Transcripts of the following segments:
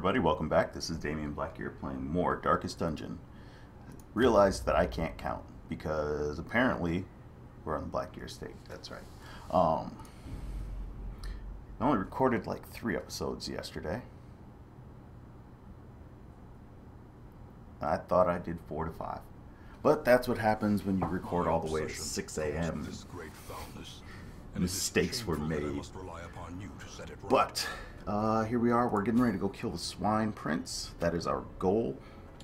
everybody, welcome back. This is Damionblackgear playing more Darkest Dungeon. Realized that I can't count because apparently we're on the Blackgear state. That's right. I only recorded like 3 episodes yesterday. I thought I did 4 to 5. But that's what happens when you record all the way to 6 a.m. Mistakes were made. But here we are. We're getting ready to go kill the Swine Prince. That is our goal.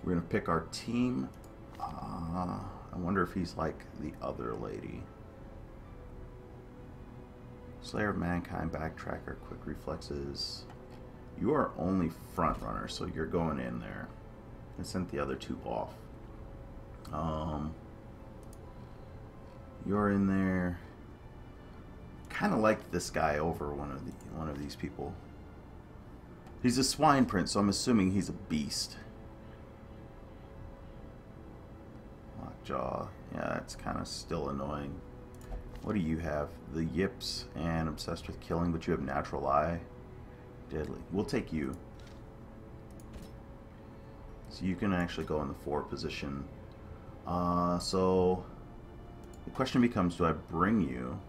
We're going to pick our team. I wonder if he's like the other lady. Slayer of Mankind, Backtracker, Quick Reflexes. You are only front runner, so you're going in there. I sent the other 2 off. You're in there. Kind of like this guy over one of these people. He's a Swine Prince, so I'm assuming he's a beast. Lockjaw. Yeah, that's kind of still annoying. What do you have? The Yips and Obsessed with Killing, but you have Natural Eye. Deadly. We'll take you. So you can actually go in the 4 position. So the question becomes, do I bring you?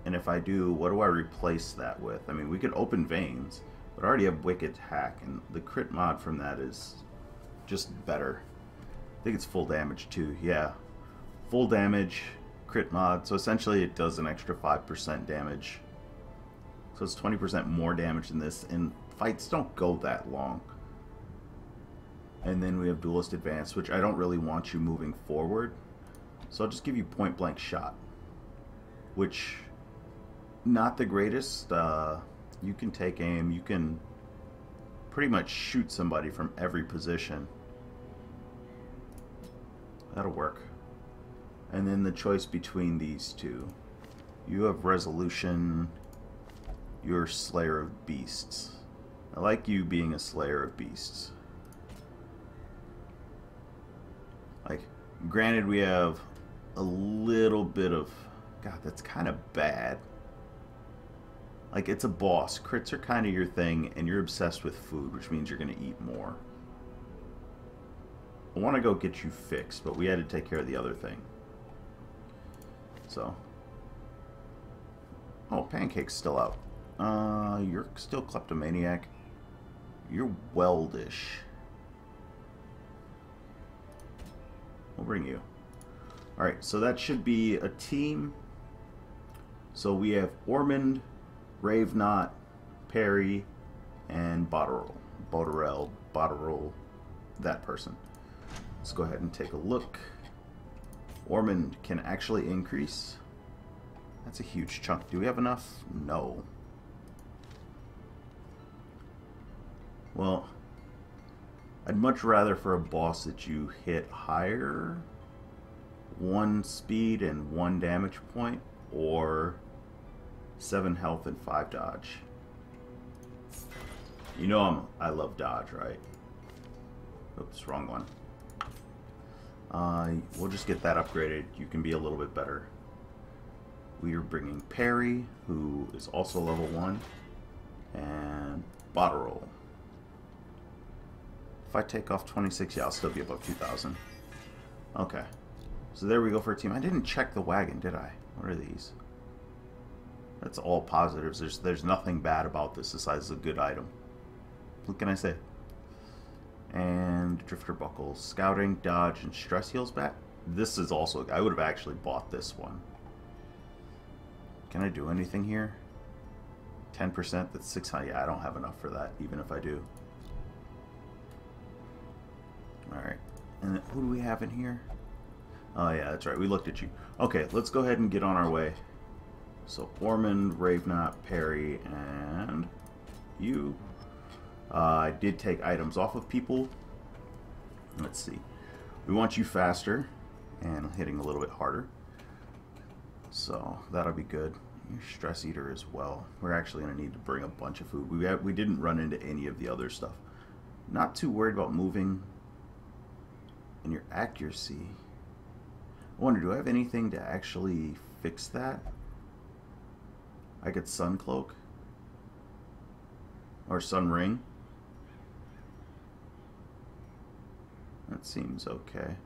And if I do, what do I replace that with? I mean, we could open veins, but I already have Wicked Hack, and the crit mod from that is just better. I think it's full damage too. Yeah, full damage, crit mod. So essentially it does an extra 5% damage. So it's 20% more damage than this, and fights don't go that long. And then we have Duelist Advance, which I don't really want you moving forward. So I'll just give you Point Blank Shot, which not the greatest. You can take aim. You can pretty much shoot somebody from every position. That'll work. And then the choice between these 2. You have Resolution. You're Slayer of Beasts. I like you being a Slayer of Beasts. Like, granted, we have a little bit of... God, that's kind of bad. Like, it's a boss. Crits are kind of your thing, and you're obsessed with food, which means you're going to eat more. I want to go get you fixed, but we had to take care of the other thing. So. Oh, Pancake's still out. You're still Kleptomaniac. You're Weldish. We'll bring you. Alright, so that should be a team. So we have Ormond, Ravenot, Perry, and Botterell, that person. Let's go ahead and take a look. Ormond can actually increase. That's a huge chunk. Do we have enough? No. Well, I'd much rather for a boss that you hit higher 1 speed and 1 damage point, or 7 health and 5 dodge. You know I love dodge, right? Oops, wrong one. We'll just get that upgraded. You can be a little bit better. We are bringing Perry, who is also level 1, and Botterell. If I take off 26, yeah, I'll still be above 2,000. Okay. So there we go for a team. I didn't check the wagon, did I? What are these? That's all positives. There's nothing bad about this besides a good item. What can I say? And Drifter Buckles. Scouting, Dodge, and Stress Heals back. This is also... I would have actually bought this one. Can I do anything here? 10%? That's 600. Yeah, I don't have enough for that, even if I do. Alright. And who do we have in here? Oh yeah, that's right. We looked at you. Okay, let's go ahead and get on our way. So, Ormond, Ravenot, Perry, and you. I did take items off of people. Let's see. We want you faster and hitting a little bit harder. So, that'll be good. You're Stress Eater as well. We're actually going to need to bring a bunch of food. We didn't run into any of the other stuff. Not too worried about moving. And your accuracy. I wonder, do I have anything to actually fix that? I get Sun Cloak. Or Sun Ring. That seems okay.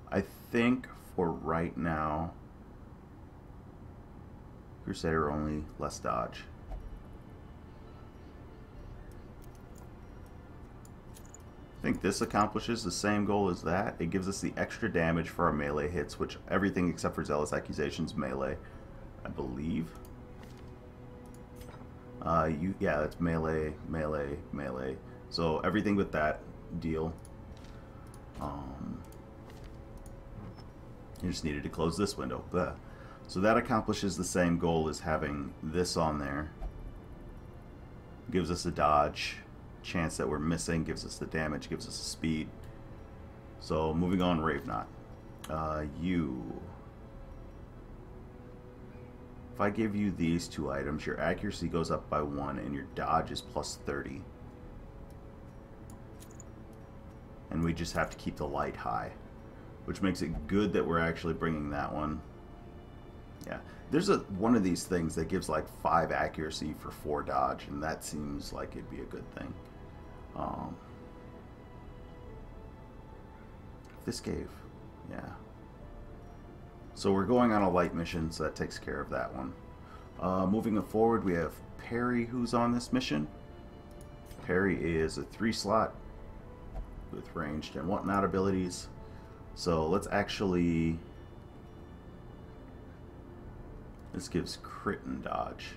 I think for right now, Crusader only, less dodge. I think this accomplishes the same goal as that. It gives us the extra damage for our melee hits, which everything except for Zealous Accusations melee, I believe. Yeah, that's melee, melee, melee. So everything with that deal. You just needed to close this window. Blah. So that accomplishes the same goal as having this on there. Gives us a dodge chance that we're missing, gives us the damage, gives us the speed. So moving on, Ravenot. If I give you these two items, your accuracy goes up by 1 and your dodge is plus 30. And we just have to keep the light high, which makes it good that we're actually bringing that one. Yeah, there's one of these things that gives like 5 accuracy for 4 dodge, and that seems like it'd be a good thing. This gave, yeah. So we're going on a light mission, so that takes care of that one. Moving forward, we have Perry, who's on this mission. Perry is a 3-slot with ranged and whatnot abilities. So let's actually... This gives crit and dodge.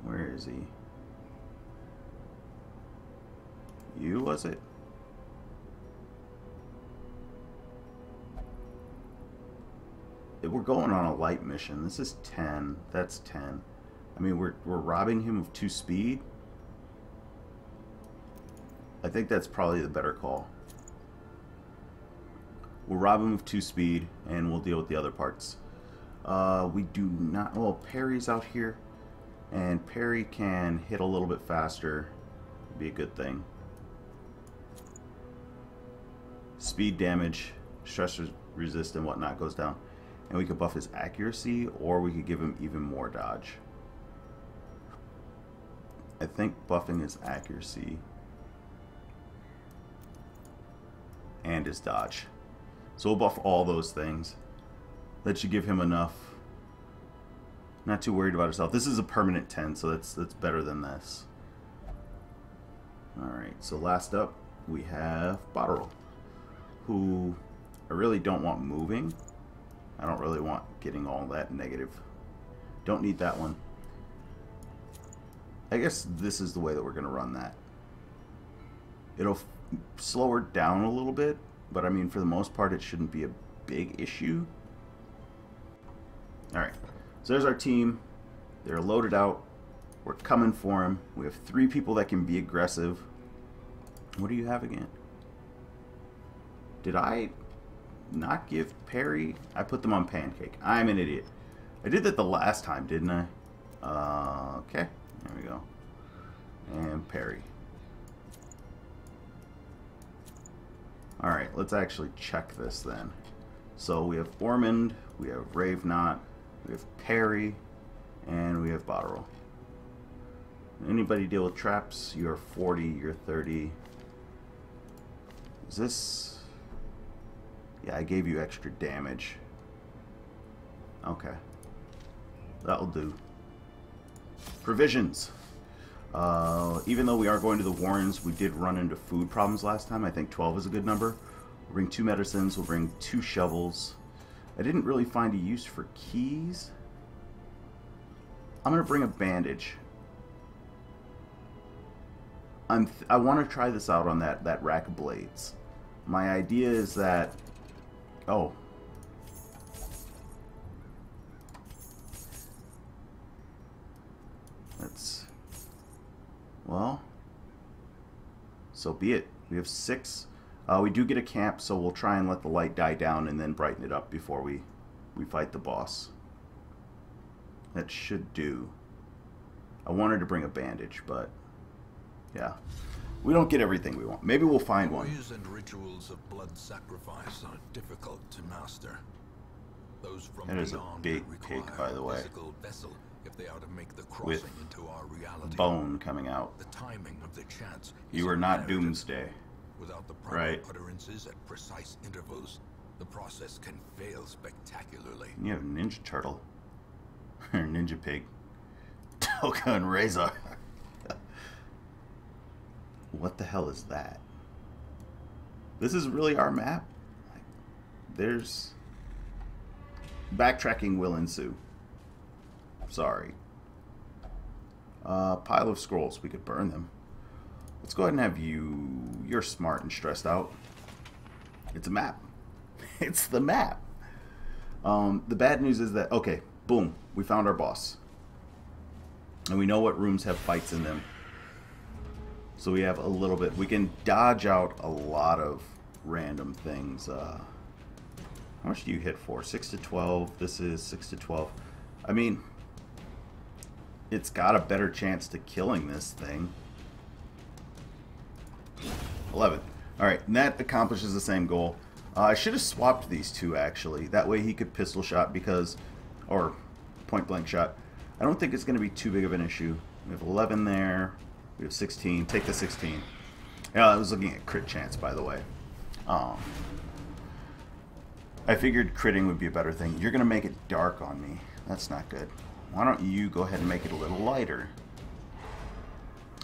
Where is he? You, was it? We're going on a light mission. This is 10. That's 10. I mean, we're robbing him of 2 speed. I think that's probably the better call. We'll rob him of 2 speed, and we'll deal with the other parts. We do not... Well, Perry's out here, and Perry can hit a little bit faster. Be a good thing. Speed damage, stress resist, and whatnot goes down. And we could buff his accuracy, or we could give him even more dodge. I think buffing his accuracy and his dodge. So we'll buff all those things. That should give him enough. Not too worried about himself. This is a permanent 10, so that's better than this. Alright, so last up we have Botterill, who I really don't want moving. I don't really want getting all that negative. Don't need that one. I guess this is the way that we're going to run that. It'll slow her down a little bit, but I mean, for the most part, it shouldn't be a big issue. Alright, so there's our team. They're loaded out. We're coming for him. We have 3 people that can be aggressive. What do you have again? Did I not give Perry? I put them on Pancake. I'm an idiot. I did that the last time, didn't I? Okay, there we go. And Perry. Alright, let's actually check this then. So we have Ormond, we have Ravenot, we have Perry, and we have Botterill. Anybody deal with traps? You're 40, you're 30. Is this... Yeah, I gave you extra damage. Okay. That'll do. Provisions. Even though we are going to the Warrens, we did run into food problems last time. I think 12 is a good number. We'll bring 2 medicines. We'll bring 2 shovels. I didn't really find a use for keys. I'm going to bring a bandage. I want to try this out on that rack of blades. My idea is that... Oh. That's... Well, so be it. We have 6. We do get a camp, so we'll try and let the light die down and then brighten it up before we fight the boss. That should do. I wanted to bring a bandage, but yeah. We don't get everything we want. Maybe we'll find one. Ways and rituals of blood sacrifice are difficult to master. Those from That is a beyond big require pig, by the a way. physical vessel if they are to make the With crossing into our reality. bone coming out. The timing of the chance. You are not Doomsday. Without the proper Right. utterances at precise intervals, the process can fail spectacularly. You have a Ninja Turtle. Or Ninja Pig. Toka and Reza. What the hell is that? This is really our map? Like, there's... Backtracking will ensue. Sorry. Pile of scrolls. We could burn them. Let's go ahead and have you... You're smart and stressed out. It's a map. It's the map. The bad news is that... Okay, boom. We found our boss. And we know what rooms have fights in them. So we have a little bit. We can dodge out a lot of random things. How much do you hit for? 6 to 12. This is 6 to 12. I mean, it's got a better chance to killing this thing. 11. Alright, and that accomplishes the same goal. I should have swapped these two, actually. That way he could pistol shot because... Or point blank shot. I don't think it's going to be too big of an issue. We have 11 there. We have 16. Take the 16. Yeah, I was looking at crit chance, by the way. I figured critting would be a better thing. You're going to make it dark on me. That's not good. Why don't you go ahead and make it a little lighter?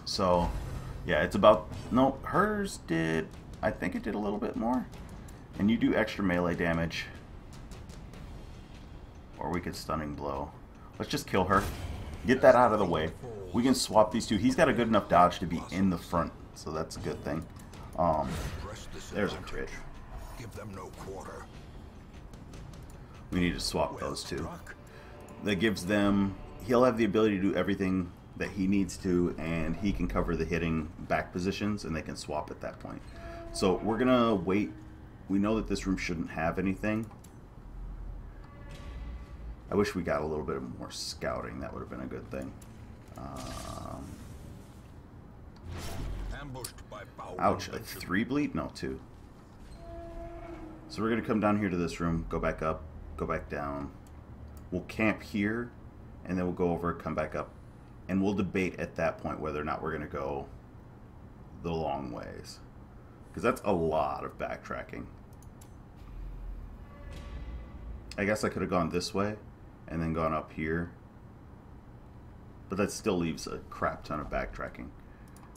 So, yeah, it's about... No, hers did... I think it did a little bit more. And you do extra melee damage. Or we could stunning blow. Let's just kill her. Get that out of the way. We can swap these two. He's got a good enough dodge to be in the front, so that's a good thing. There's a crit. Give them no quarter. We need to swap those two. That gives them... He'll have the ability to do everything that he needs to, and he can cover the hitting back positions, and they can swap at that point. So we're going to wait. We know that this room shouldn't have anything. I wish we got a little bit more scouting. That would have been a good thing. Ouch, a 3 bleed? No, 2. So we're going to come down here to this room, go back up, go back down. We'll camp here, and then we'll go over, come back up. And we'll debate at that point whether or not we're going to go the long ways. Because that's a lot of backtracking. I guess I could have gone this way and then gone up here. But that still leaves a crap ton of backtracking.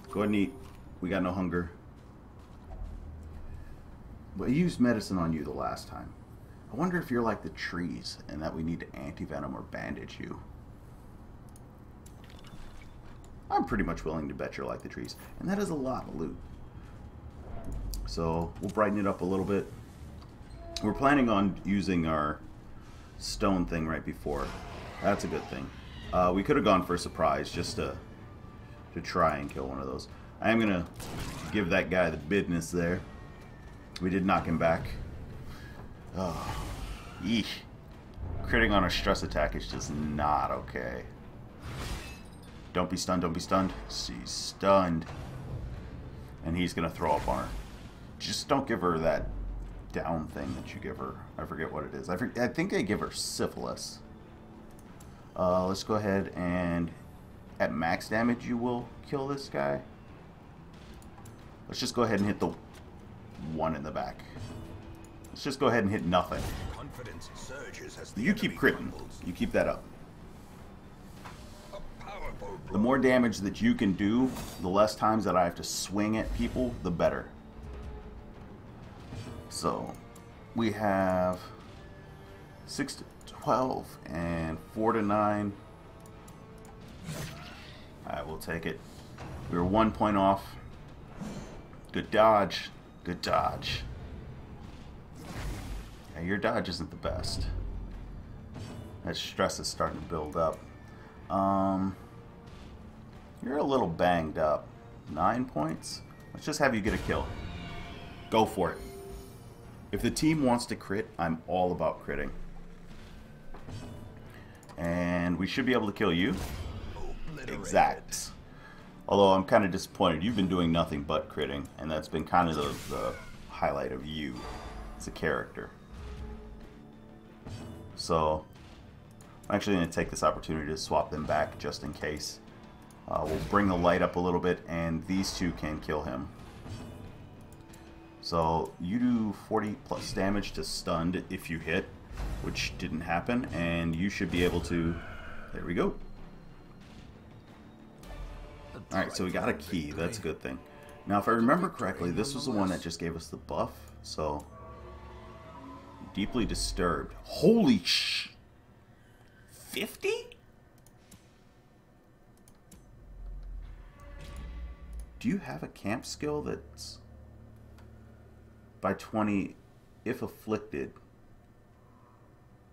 Go ahead and eat. We got no hunger. But I used medicine on you the last time. I wonder if you're like the trees and that we need to anti-venom or bandage you. I'm pretty much willing to bet you're like the trees. And that is a lot of loot. So we'll brighten it up a little bit. We're planning on using our stone thing right before. That's a good thing. We could have gone for a surprise just to try and kill one of those. I am going to give that guy the business there. We did knock him back. Oh, yeesh. Critting on a stress attack is just not okay. Don't be stunned, don't be stunned. She's stunned. And he's going to throw up on her. Just don't give her that down thing that you give her. I forget what it is. I think they give her syphilis. Let's go ahead and at max damage you will kill this guy. Let's just go ahead and hit the one in the back. Let's just go ahead and hit nothing. Confidence surges as the You keep enemy critting. crumbles. You keep that up. A powerful The blow. more damage that you can do, the less times that I have to swing at people, the better. So, we have 6 to 12 and 4 to 9. I will take it. We were 1 point off. Good dodge. Good dodge. Yeah, your dodge isn't the best. That stress is starting to build up. You're a little banged up. 9 points? Let's just have you get a kill. Go for it. If the team wants to crit, I'm all about critting. And we should be able to kill you. Exact. Although I'm kind of disappointed. You've been doing nothing but critting, and that's been kind of the highlight of you as a character. So I'm actually going to take this opportunity to swap them back just in case. We'll bring the light up a little bit, and these two can kill him. So you do 40 plus damage to stunned if you hit, which didn't happen, and you should be able to... There we go. Alright, so we got a key. That's a good thing. Now, if I remember correctly, this was the one that just gave us the buff, so... Deeply disturbed. Holy sh... 50? Do you have a camp skill that's... by 20 if afflicted?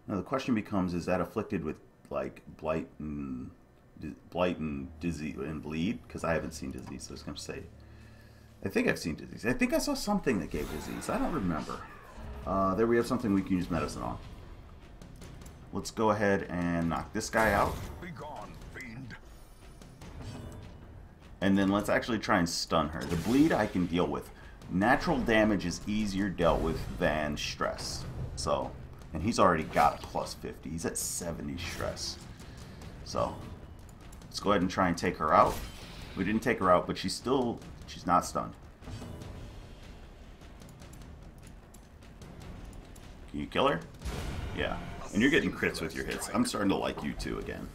Now the question becomes, is that afflicted with like blight and disease and bleed? Because I haven't seen disease, so I was going to say, I think I've seen disease. I think I saw something that gave disease. I don't remember. There we have something we can use medicine on. Let's go ahead and knock this guy out. Be gone, fiend. And then let's actually try and stun her. The bleed I can deal with. Natural damage is easier dealt with than stress. So, and he's already got a plus 50. He's at 70 stress. So, let's go ahead and try and take her out. We didn't take her out, but she's not stunned. Can you kill her? Yeah. And you're getting crits with your hits. I'm starting to like you two again.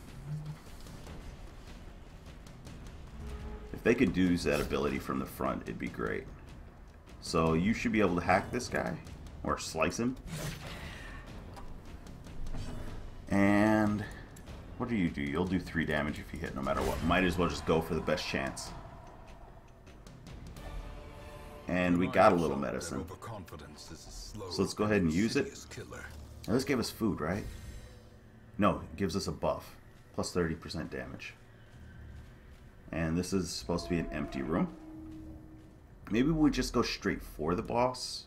If they could use that ability from the front, it'd be great. So you should be able to hack this guy, or slice him. And what do? You'll do 3 damage if you hit no matter what. Might as well just go for the best chance. And we got a little medicine. So let's go ahead and use it. Now this gave us food, right? No, it gives us a buff. Plus 30% damage. And this is supposed to be an empty room. Maybe we just go straight for the boss.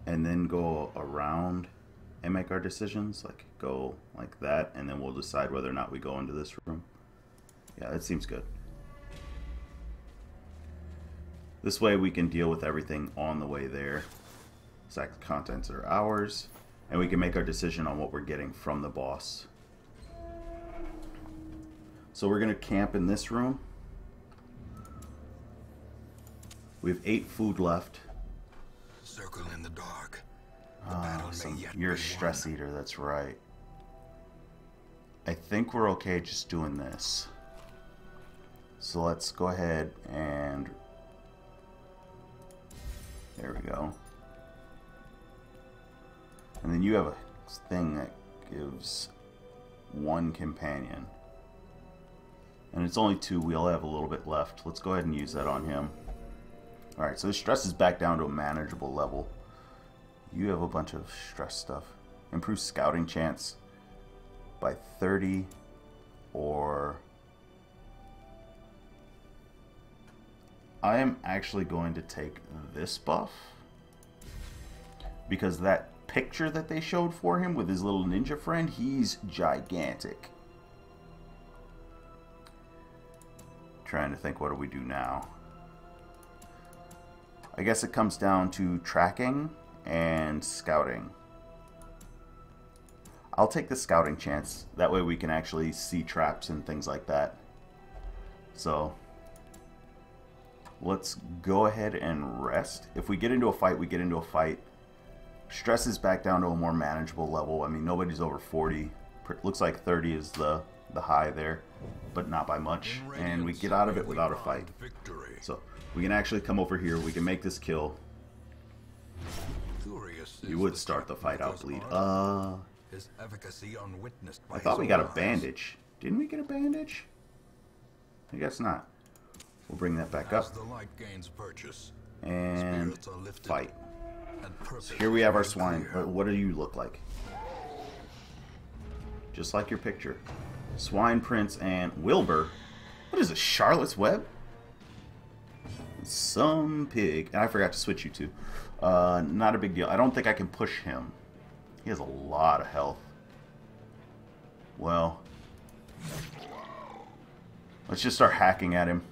And then go around and make our decisions. Like, go like that. And then we'll decide whether or not we go into this room. Yeah, that seems good. This way we can deal with everything on the way there. Exact contents are ours. And we can make our decision on what we're getting from the boss. So we're going to camp in this room. We have 8 food left. Circle in the dark. You're a stress eater, that's right. I think we're okay just doing this. So let's go ahead and... There we go. And then you have a thing that gives 1 companion. And it's only 2. We all have a little bit left. Let's go ahead and use that on him. Alright, so the stress is back down to a manageable level. You have a bunch of stress stuff. Improve scouting chance by 30 or... I am actually going to take this buff. Because that picture that they showed for him with his little ninja friend, he's gigantic. Trying to think, what do we do now? I guess it comes down to tracking and scouting. I'll take the scouting chance. That way we can actually see traps and things like that. So let's go ahead and rest. If we get into a fight, we get into a fight. Stress is back down to a more manageable level. I mean, nobody's over 40. Looks like 30 is the high there, but not by much. And we get out of it without a fight. So we can actually come over here. We can make this kill. You would start the fight out, bleed. I thought we got a bandage. Didn't we get a bandage? I guess not. We'll bring that back up. And fight. So here we have our swine. What do you look like? Just like your picture. Swine Prince and Wilbur. What is this, Charlotte's Web? Some pig. And I forgot to switch you two. Not a big deal. I don't think I can push him. He has a lot of health. Well, let's just start hacking at him.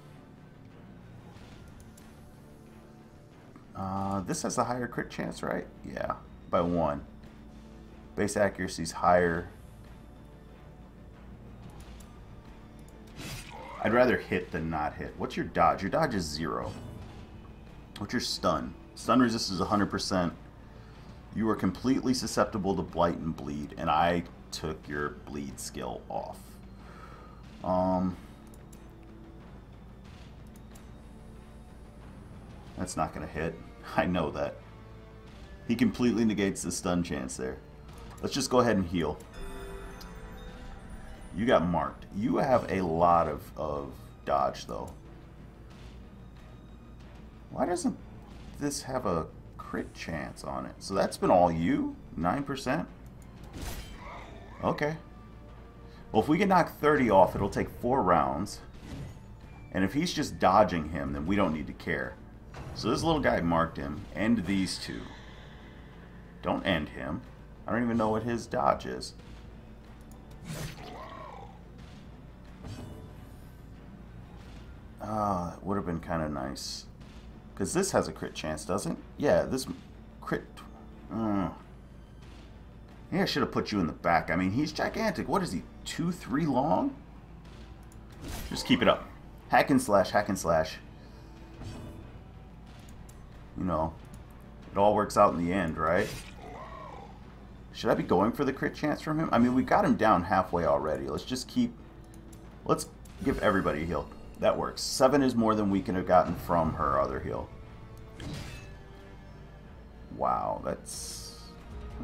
This has a higher crit chance, right? Yeah, by 1. Base accuracy's higher. I'd rather hit than not hit. What's your dodge? Your dodge is 0. What's your stun? Stun resist is 100%. You are completely susceptible to blight and bleed, and I took your bleed skill off. That's not going to hit. I know that. He completely negates the stun chance there. Let's just go ahead and heal. You got marked. You have a lot of dodge, though. Why doesn't this have a crit chance on it? So that's been all you? 9%? Okay. Well, if we can knock 30 off, it'll take 4 rounds. And if he's just dodging him, then we don't need to care. So this little guy marked him. End these two. Don't end him. I don't even know what his dodge is. It would have been kind of nice. Because this has a crit chance, doesn't it? Yeah, this crit... Yeah, I should have put you in the back. I mean, he's gigantic. What is he, 2-3 long? Just keep it up. Hack and slash, hack and slash. You know, it all works out in the end, right? Should I be going for the crit chance from him? I mean, we got him down halfway already. Let's just keep... Let's give everybody a heal. That works. 7 is more than we can have gotten from her other heal. Wow, that's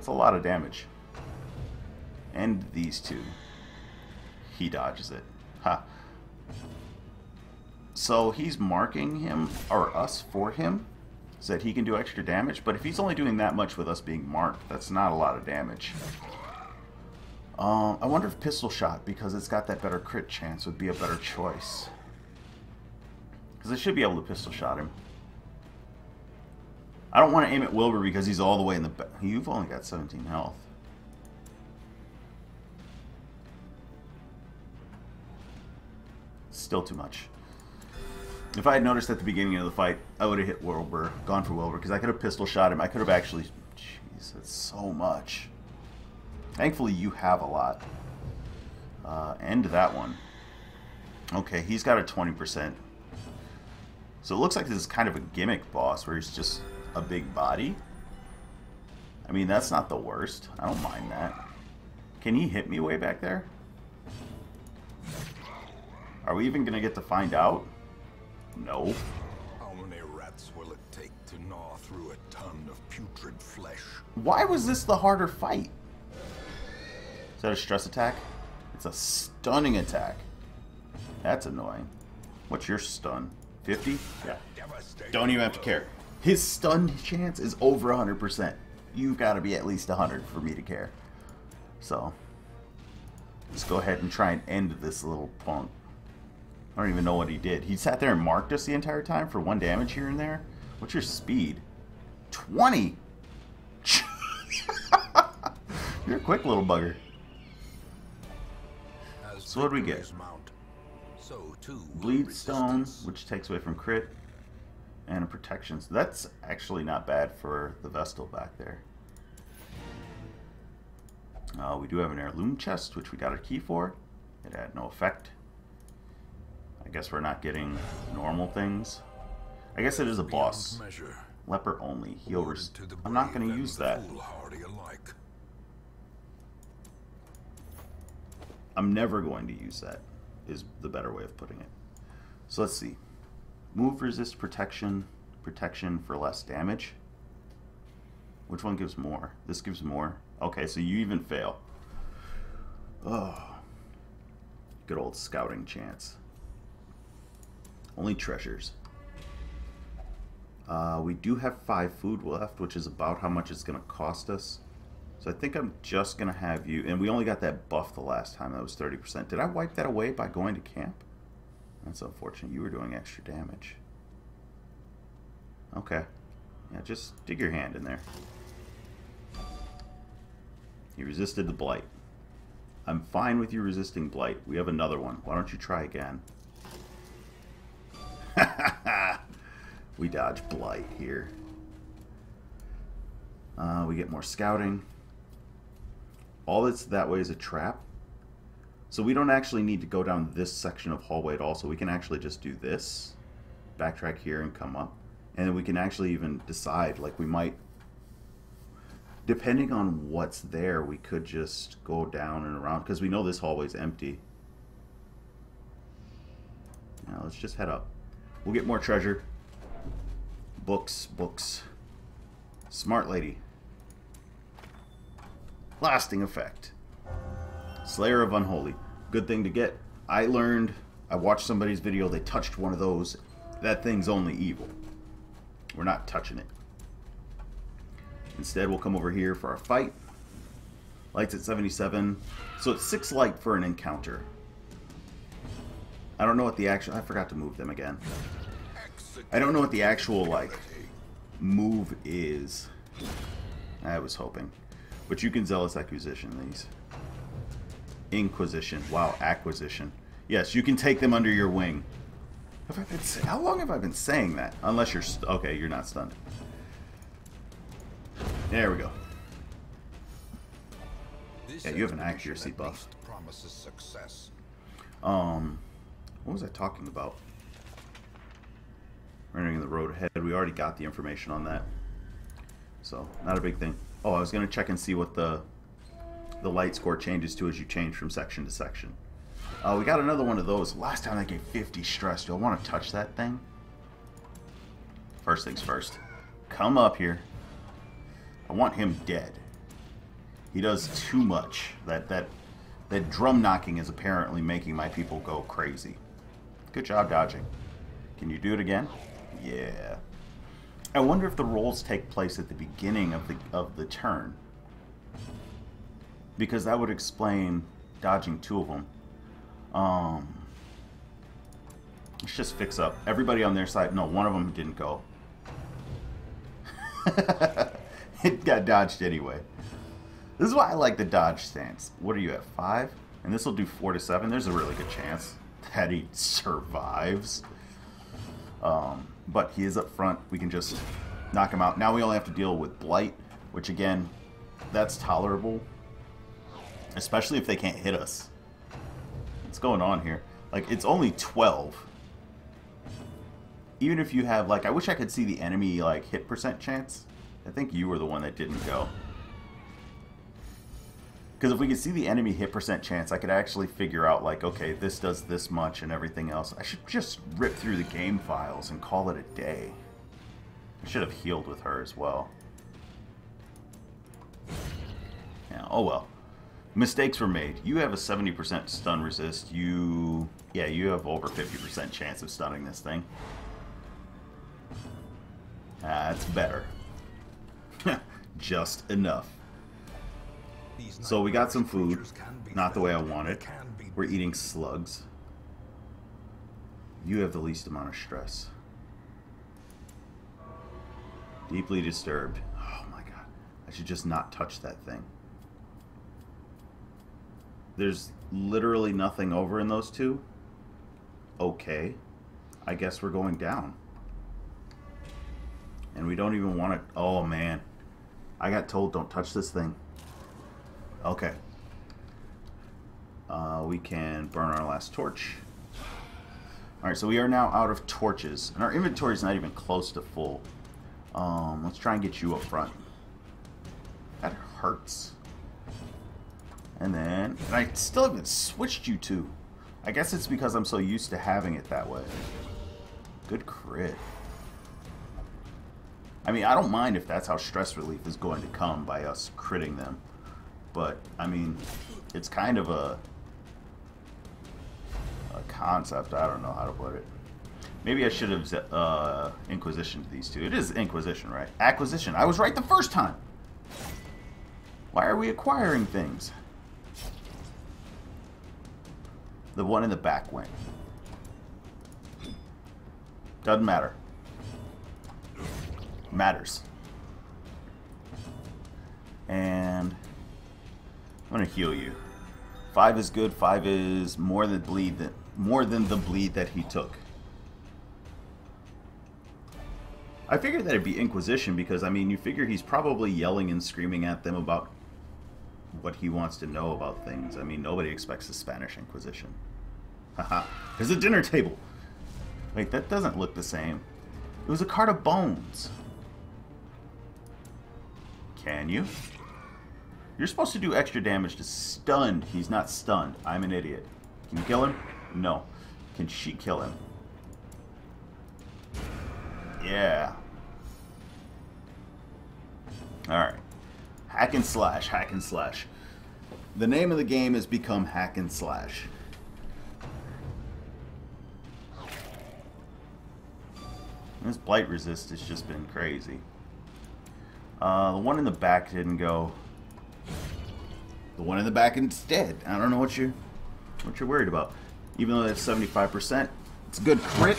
a lot of damage. And these two. He dodges it. Ha. So he's marking him, or us for him, so that he can do extra damage. But if he's only doing that much with us being marked, that's not a lot of damage. I wonder if pistol shot, because it's got that better crit chance, would be a better choice. Because I should be able to pistol shot him. I don't want to aim at Wilbur because he's all the way in the back. You've only got 17 health. Still too much. If I had noticed at the beginning of the fight, I would have hit Wilbur, gone for Wilbur, because I could have pistol shot him. I could have actually... Jeez, that's so much. Thankfully, you have a lot. End that one. Okay, he's got a 20%. So it looks like this is kind of a gimmick boss where he's just a big body. I mean, that's not the worst. I don't mind that. Can he hit me way back there? Are we even going to get to find out? No. How many rats will it take to gnaw through a ton of putrid flesh? Why was this the harder fight? Is that a stress attack? It's a stunning attack. That's annoying. What's your stun? 50? Yeah. Don't even have to care. His stun chance is over 100%. You've got to be at least 100 for me to care. So, let's go ahead and try and end this little punk. I don't even know what he did. He sat there and marked us the entire time for 1 damage here and there. What's your speed? 20! You're a quick little bugger. So what do we get? Bleed stone, which takes away from crit, and a protection. So that's actually not bad for the Vestal back there. We do have an heirloom chest, which we got a key for. It had no effect. I guess we're not getting normal things. I guess it is a boss. Leper only. Heal. I'm not going to use that. I'm never going to use that, is the better way of putting it. So let's see. Move, resist, protection. Protection for less damage. Which one gives more? This gives more. Okay, so you even fail. Oh. Good old scouting chance. Only treasures. We do have 5 food left, which is about how much it's going to cost us. So I think I'm just going to have you... And we only got that buff the last time. That was 30%. Did I wipe that away by going to camp? That's unfortunate. You were doing extra damage. Okay. Yeah, just dig your hand in there. He resisted the blight. I'm fine with you resisting blight. We have another one. Why don't you try again? We dodge blight here. We get more scouting. all that's that way is a trap. So we don't actually need to go down this section of hallway at all. So we can actually just do this, backtrack here and come up. And then we can actually even decide, like we might, depending on what's there, we could just go down and around because we know this hallway's empty. Now let's just head up. We'll get more treasure. Books, books. Smart lady. Lasting effect. Slayer of Unholy. Good thing to get. I watched somebody's video, they touched one of those. That thing's only evil. We're not touching it. Instead, we'll come over here for our fight. Light's at 77. So it's 6 light for an encounter. I don't know what the actual... I forgot to move them again. I don't know what the actual, like, move is. I was hoping. But you can Zealous Acquisition these. Inquisition. Wow, Acquisition. Yes, you can take them under your wing. How long have I been saying that? Unless you're... okay, you're not stunned. There we go. Yeah, you have an accuracy buff. Promises success. What was I talking about? Running the road ahead. We already got the information on that. So, not a big thing. Oh, I was going to check and see what the light score changes to as you change from section to section. We got another one of those. Last time I gave 50 stress. Do I want to touch that thing? First things first. Come up here. I want him dead. He does too much. That drum knocking is apparently making my people go crazy. Good job dodging. Can you do it again? Yeah. I wonder if the rolls take place at the beginning of the turn. Because that would explain dodging 2 of them. Let's just fix up. Everybody on their side. No, one of them didn't go. It got dodged anyway. This is why I like the dodge stance. What are you at, 5? And this will do 4 to 7. There's a really good chance that he survives. But he is up front. We can just knock him out. Now we only have to deal with Blight, which again, that's tolerable. Especially if they can't hit us. What's going on here? Like, it's only 12. Even if you have, like, I wish I could see the enemy, like, hit percent chance. I think you were the one that didn't go. Because if we could see the enemy hit percent chance, I could actually figure out, like, okay, this does this much and everything else. I should just rip through the game files and call it a day. I should have healed with her as well. Yeah, oh well. Mistakes were made. You have a 70% stun resist. You have over 50% chance of stunning this thing. That's better. Just enough. So we got some food. Not the way I wanted. We're eating slugs. You have the least amount of stress. Deeply disturbed. Oh my god. I should just not touch that thing. There's literally nothing over in those two. Okay. I guess we're going down. And we don't even want to... oh man. I got told don't touch this thing. Okay. We can burn our last torch. Alright, so we are now out of torches. And our inventory is not even close to full. Let's try and get you up front. That hurts. And then... and I still haven't switched you to. I guess it's because I'm so used to having it that way. Good crit. I mean, I don't mind if that's how stress relief is going to come, by us critting them. But, I mean, it's kind of a concept. I don't know how to put it. Maybe I should have Inquisitioned these two. It is Inquisition, right? Acquisition. I was right the first time. Why are we acquiring things? The one in the back wing. Doesn't matter. Matters. And I'm gonna heal you. 5 is good. 5 is more than the bleed that he took. I figured that it'd be Inquisition because, I mean, you figure he's probably yelling and screaming at them about what he wants to know about things. I mean, nobody expects the Spanish Inquisition. Haha. There's a dinner table. Wait, that doesn't look the same. It was a cart of bones. Can you? You're supposed to do extra damage to stunned. He's not stunned. I'm an idiot. Can you kill him? No. Can she kill him? Yeah. Alright. Hack and slash, hack and slash. The name of the game has become hack and slash. This blight resist has just been crazy. The one in the back didn't go. The one in the back instead. I don't know what you're worried about. Even though that's 75%, it's a good crit.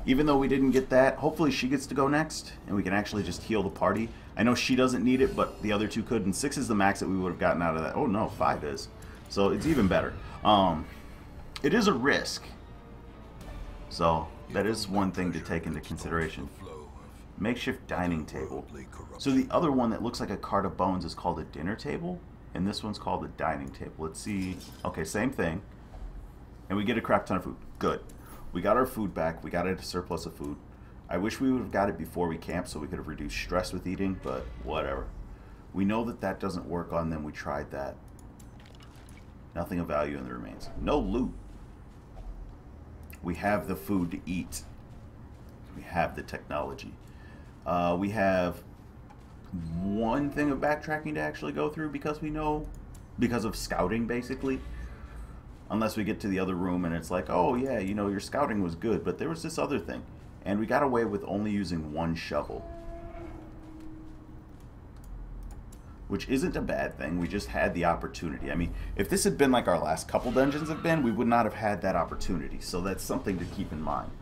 Even though we didn't get that, hopefully she gets to go next, and we can actually just heal the party. I know she doesn't need it, but the other two could, and 6 is the max that we would have gotten out of that. Oh no, 5 is. So it's even better. It is a risk. So that is one thing to take into consideration. Makeshift dining table. So the other one that looks like a cart of bones is called a dinner table, and this one's called a dining table. Let's see. Okay, same thing. And we get a crap ton of food. Good. We got our food back. We got a surplus of food. I wish we would have got it before we camped so we could have reduced stress with eating, but whatever. We know that that doesn't work on them. We tried that. Nothing of value in the remains. No loot. We have the food to eat. We have the technology. We have one thing of backtracking to actually go through because we know, because of scouting basically. Unless we get to the other room and it's like, oh yeah, you know, your scouting was good, but there was this other thing. And we got away with only using one shovel. Which isn't a bad thing, we just had the opportunity. I mean, if this had been like our last couple dungeons have been, we would not have had that opportunity. So that's something to keep in mind.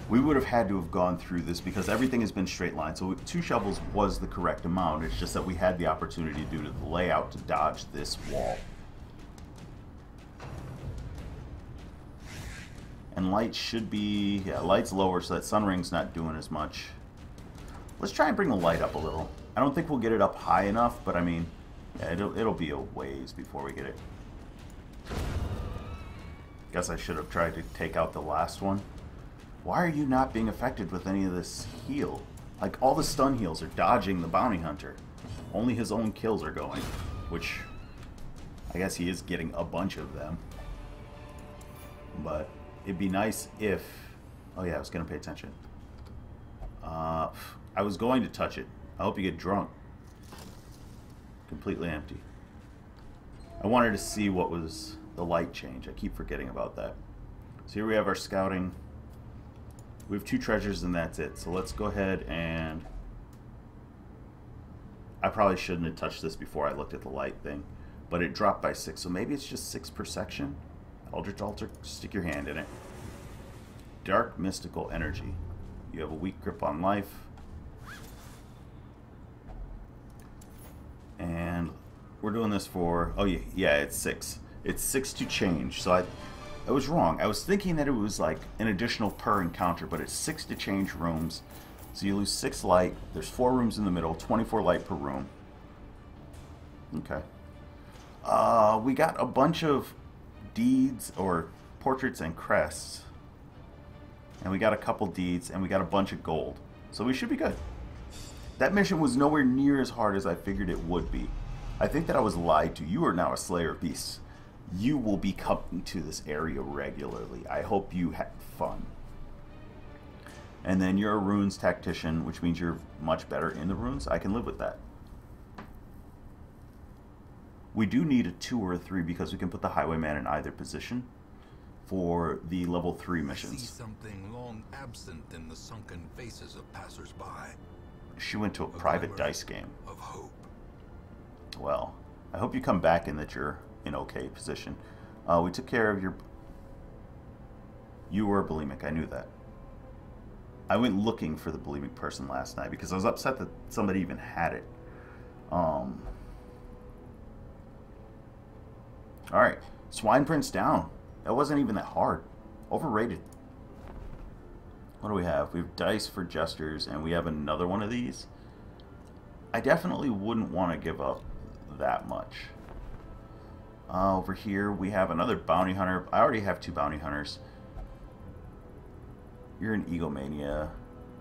We would have had to have gone through this because everything has been straight line. So 2 shovels was the correct amount. It's just that we had the opportunity due to the layout to dodge this wall. And light should be, yeah, light's lower so that sun ring's not doing as much. Let's try and bring the light up a little. I don't think we'll get it up high enough, but I mean, yeah, it'll be a ways before we get it. Guess I should have tried to take out the last one. Why are you not being affected with any of this heal? Like, all the stun heals are dodging the bounty hunter. Only his own kills are going. Which, I guess he is getting a bunch of them. But, it'd be nice if... Oh yeah, I was going to pay attention. I was going to touch it. I hope you get drunk. Completely empty. I wanted to see what was the light change. I keep forgetting about that. So here we have our scouting... We have 2 treasures and that's it. So let's go ahead and... I probably shouldn't have touched this before I looked at the light thing. But it dropped by 6. So maybe it's just 6 per section. Eldritch Altar, stick your hand in it. Dark Mystical Energy. You have a weak grip on life. And we're doing this for... Oh yeah, it's 6. It's 6 to change. So I was wrong. I was thinking that it was like an additional per encounter, but it's 6 to change rooms. So you lose 6 light. There's 4 rooms in the middle, 24 light per room. Okay. We got a bunch of deeds or portraits and crests. And we got a couple deeds and we got a bunch of gold. So we should be good. That mission was nowhere near as hard as I figured it would be. I think that I was lied to. You are now a Slayer of Beasts. You will be coming to this area regularly. I hope you had fun. And then you're a runes tactician, which means you're much better in the runes. I can live with that. We do need a 2 or a 3 because we can put the Highwayman in either position for the level 3 missions. I see something long absent in the sunken faces of passers-by. She went to a private dice game. Of hope. Well, I hope you come back and that you're in okay position. We took care of your... You were bulimic, I knew that. I went looking for the bulimic person last night because I was upset that somebody even had it. Alright, Swine Prince down. That wasn't even that hard. Overrated. What do we have? We have dice for jesters, and we have another one of these. I definitely wouldn't want to give up that much. Over here we have another bounty hunter. I already have 2 bounty hunters. You're an egomania,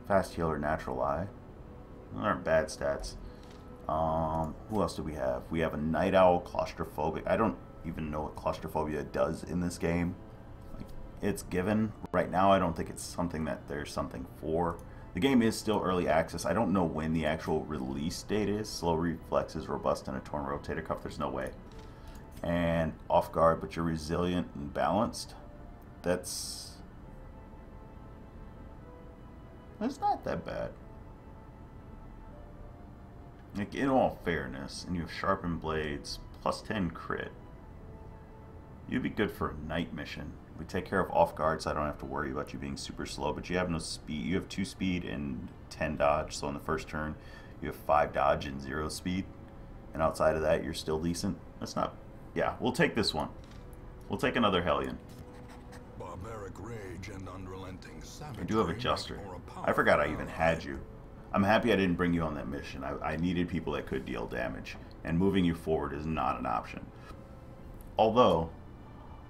fast healer, natural eye. Those aren't bad stats. Who else do we have? We have a night owl, claustrophobic. I don't even know what claustrophobia does in this game. Like, it's given. Right now I don't think it's something that there's something for. The game is still early access. I don't know when the actual release date is. Slow reflexes, robust, and a torn rotator cuff. There's no way. And off guard, but you're resilient and balanced. That's not that bad. Like, in all fairness, and you have sharpened blades, plus 10 crit. You'd be good for a night mission. We take care of off guard, so I don't have to worry about you being super slow. But you have no speed. You have 2 speed and 10 dodge. So on the first turn, you have 5 dodge and 0 speed. And outside of that, you're still decent. That's not. Yeah, we'll take this one. We'll take another Hellion. Barbaric rage and unrelenting savagery. I do have Adjuster. I forgot I even had you. I'm happy I didn't bring you on that mission. I needed people that could deal damage. And moving you forward is not an option. Although,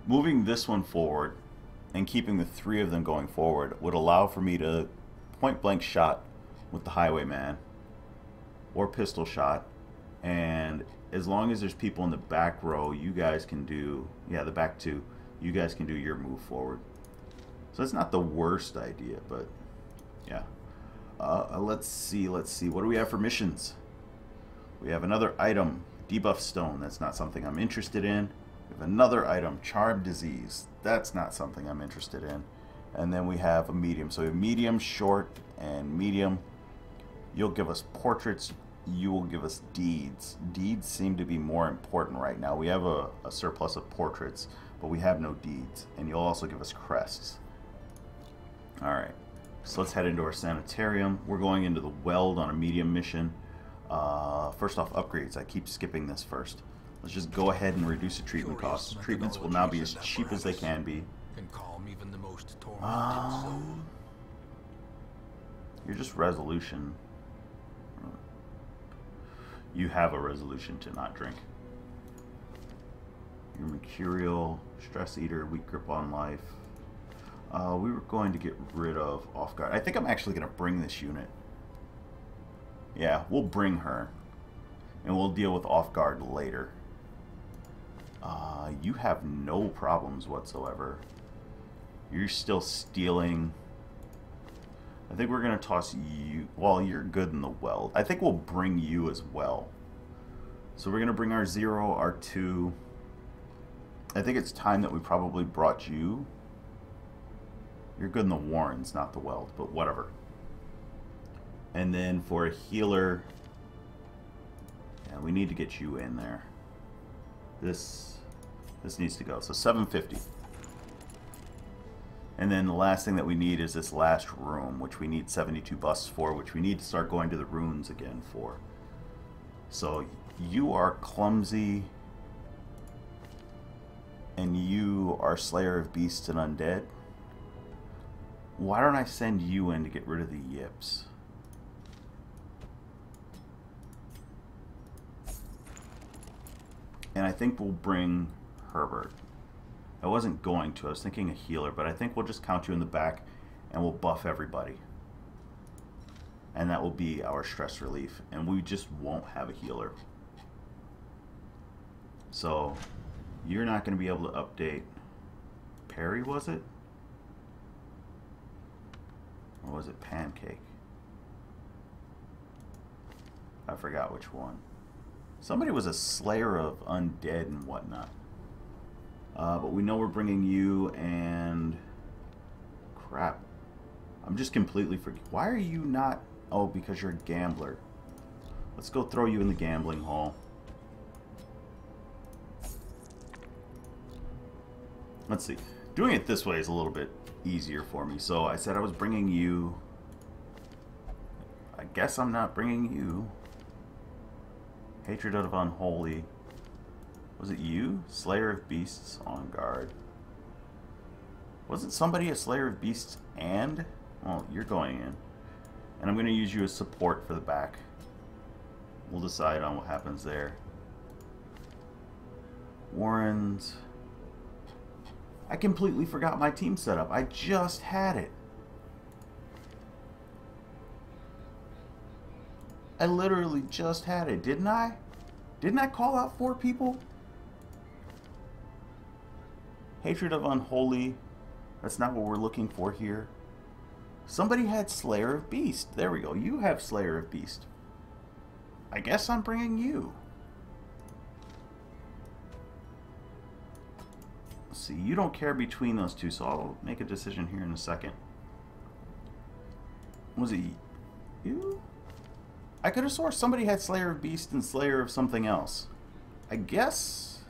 moving this one forward and keeping the 3 of them going forward would allow for me to point blank shot with the Highwayman or pistol shot, and as long as there's people in the back row, you guys can do, yeah, the back 2, you guys can do your move forward. So it's not the worst idea, but yeah. Let's see. What do we have for missions? We have another item, debuff stone. That's not something I'm interested in. We have another item, charm disease. That's not something I'm interested in. And then we have a medium. So we have medium, short, and medium. You'll give us portraits. You will give us deeds. Deeds seem to be more important right now. We have a surplus of portraits, but we have no deeds. And you'll also give us crests. Alright. So let's head into our sanitarium. We're going into the weld on a medium mission. First off, upgrades. I keep skipping this first. Let's just go ahead and reduce the treatment costs. Treatments will now be as cheap as they can be. You're just resolution. You have a resolution to not drink. You're mercurial, stress eater, weak grip on life. We were going to get rid of off guard. I think I'm actually going to bring this unit. Yeah, we'll bring her. And we'll deal with off guard later. You have no problems whatsoever. You're still stealing. I think we're going to toss you. Well, you're good in the weld. I think we'll bring you as well. So we're going to bring our 0, our 2. I think it's time that we probably brought you. You're good in the warrens, not the weld, but whatever. And then for a healer, yeah, we need to get you in there. This needs to go. So 750. And then the last thing that we need is this last room, which we need 72 busts for, which we need to start going to the runes again for. So you are clumsy, and you are Slayer of Beasts and Undead. Why don't I send you in to get rid of the yips? And I think we'll bring Herbert. I wasn't going to. I was thinking a healer, but I think we'll just count you in the back and we'll buff everybody. And that will be our stress relief. And we just won't have a healer. So, you're not going to be able to update. Perry, was it? Or was it Pancake? I forgot which one. Somebody was a slayer of undead and whatnot. But we know we're bringing you and... Crap. I'm just completely Why are you not... Oh, because you're a gambler. Let's go throw you in the gambling hall. Let's see. Doing it this way is a little bit easier for me. So I said I was bringing you. I guess I'm not bringing you. Hatred of Unholy. Was it you? Slayer of Beasts on guard. Wasn't somebody a Slayer of Beasts and? Well, you're going in. And I'm going to use you as support for the back. We'll decide on what happens there. Warren's. I completely forgot my team setup. I just had it. I literally just had it, didn't I? Didn't I call out 4 people? Hatred of Unholy. That's not what we're looking for here. Somebody had Slayer of Beast. There we go. You have Slayer of Beast. I guess I'm bringing you. Let's see. You don't care between those two, so I'll make a decision here in a second. Was it you? I could have sworn somebody had Slayer of Beast and Slayer of something else. I guess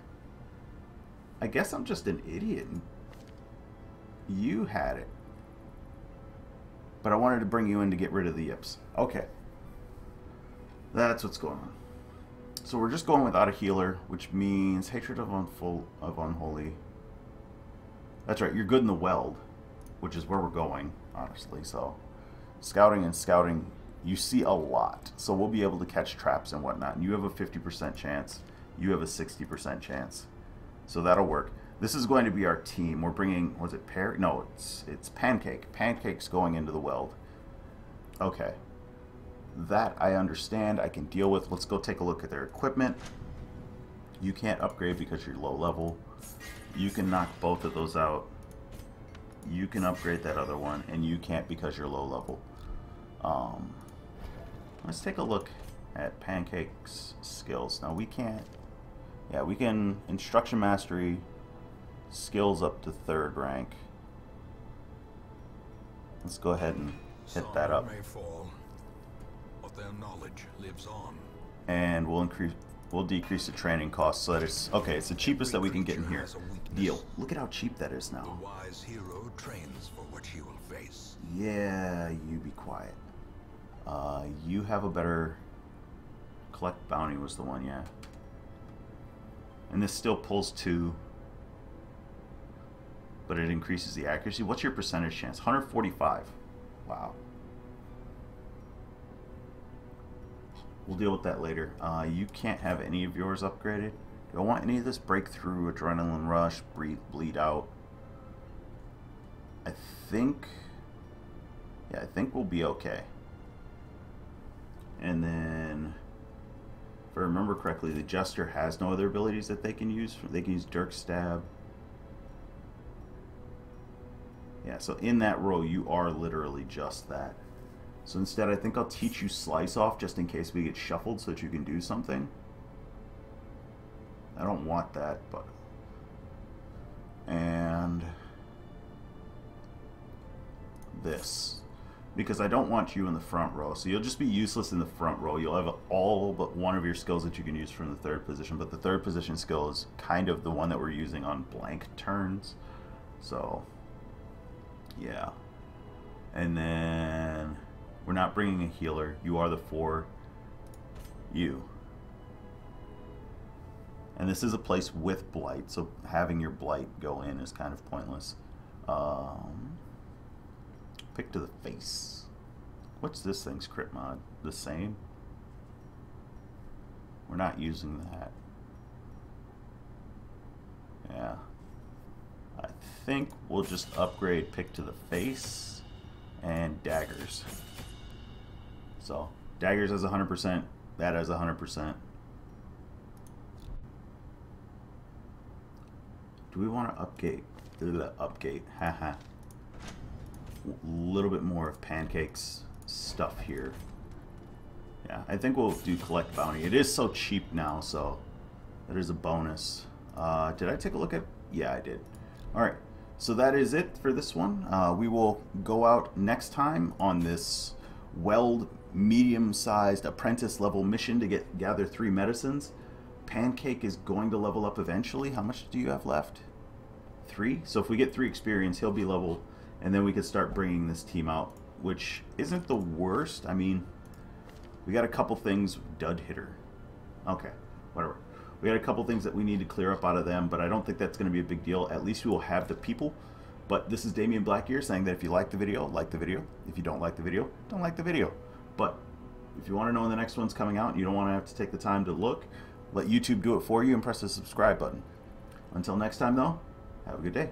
I'm just an idiot. You had it. But I wanted to bring you in to get rid of the yips. Okay. That's what's going on. So we're just going without a healer, which means Hatred of Unholy. That's right, you're good in the Weld, which is where we're going, honestly. So scouting and scouting, you see a lot. So we'll be able to catch traps and whatnot. And you have a 50% chance. You have a 60% chance. So that'll work. This is going to be our team. We're bringing, was it Pear? No, it's Pancake. Pancake's going into the Weld. Okay. That I understand. I can deal with. Let's go take a look at their equipment. You can't upgrade because you're low level. You can knock both of those out. You can upgrade that other one, and you can't because you're low level. Let's take a look at Pancake's skills. Now we can't. Yeah, we can instruction mastery. Skills up to 3rd rank. Let's go ahead and hit that up. May fall, but their knowledge lives on. And we'll decrease the training cost so that it's okay. It's the cheapest that we can get in here. Deal. Look at how cheap that is now. The wise hero trains for what he will face. Yeah, you be quiet. You have a better collect bounty was the one, yeah. And this still pulls 2. But it increases the accuracy. What's your percentage chance? 145. Wow. We'll deal with that later. You can't have any of yours upgraded. Do I want any of this breakthrough, adrenaline rush, bleed out? I think we'll be okay. And then, if I remember correctly, the Jester has no other abilities that they can use. They can use Dirk Stab. Yeah, so in that row, you are literally just that. So instead, I think I'll teach you Slice Off just in case we get shuffled so that you can do something. I don't want that, but... And... this. Because I don't want you in the front row. So you'll just be useless in the front row. You'll have all but one of your skills that you can use from the 3rd position. But the 3rd position skill is kind of the one that we're using on blank turns. So... yeah. And then we're not bringing a healer. You are the 4. You. And this is a place with blight, so having your blight go in is kind of pointless. Pick to the face. What's this thing's crit mod? The same? We're not using that. Yeah. I think we'll just upgrade pick to the face and daggers. So daggers has 100%, that has 100%. Do we want to upgate? Haha. A little bit more of Pancake's stuff here. Yeah, I think we'll do collect bounty. It is so cheap now, so that is a bonus. Did I take a look at? Yeah, I did. Alright, so that is it for this one. We will go out next time on this Weld medium-sized apprentice level mission to gather 3 medicines. Pancake is going to level up eventually. How much do you have left? 3? So if we get 3 experience, he'll be level, and then we could start bringing this team out, which isn't the worst. I mean, we got a couple things. Dud hitter. Okay, whatever. We got a couple things that we need to clear up out of them, but I don't think that's going to be a big deal. At least we will have the people. But this is Damionblackgear saying that if you like the video, like the video. If you don't like the video, don't like the video. But if you want to know when the next one's coming out and you don't want to have to take the time to look, let YouTube do it for you and press the subscribe button. Until next time, though, have a good day.